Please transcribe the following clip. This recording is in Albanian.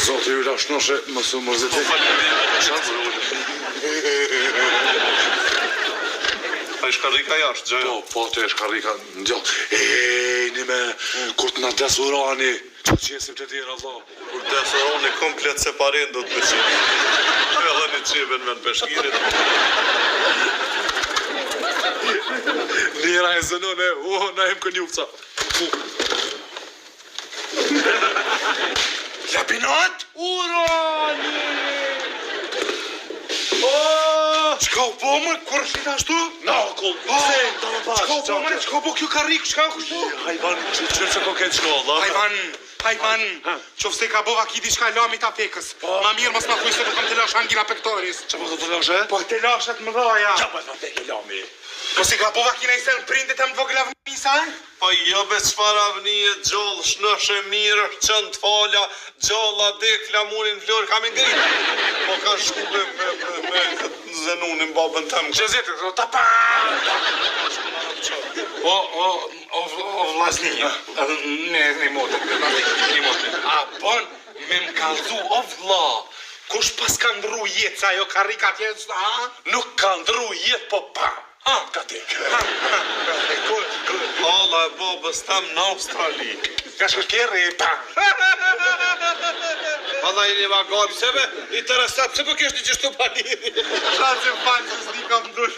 Zotë ju lashnoshe, mësu mërzete. Pa i shkarrika jashtë, gjëja. Po të e shkarrika në gjallë. Një me, kur të në desurani, që qesim të tjera, Allah. Kur desurani komplet separin do të me qipë. Edhe një qipën me në peshkirit. Njëra e zënone, na em kënjufca. Lapinat? Urani! Qka u po më, kur është lita ashtu? Nakull, se, da më pash. Qka u po më, qka u po kjo karrik, qka u kështu? Hajvan, që ko këtë shkolla? Hajvan, qofse ka bova ki diçka lami ta pekës. Ma mirë mos ma kuj se po kam të lash angina pektoris. Qa po të lashe? Po të lashet më dhaja. Qa po të peke lami? Po si ka bova ki nejse në prindet e më vogël avnisa? Po jo be qfar avnije gjollë, shnëshe mirë, qënë të falja, gjolla, dek, flamurin, florë, kam i ngritë. Po ka shku me zenunin babën tëmë. Që zetë, ta pa! O vlazni, një motë, A bon, me më kalzu, o vla. Kush pas ka ndru jetë sa jo karikat jetë, ha? nuk ka ndru jetë, po pa! Ha, ka tek! Hala e babës tëmë në Australi. Ka shkërkeri, pa! Hala i një magabë, sebe, i të rësat, se po kesh një qështu paniri. Qa që fanë që s'di kam ndush.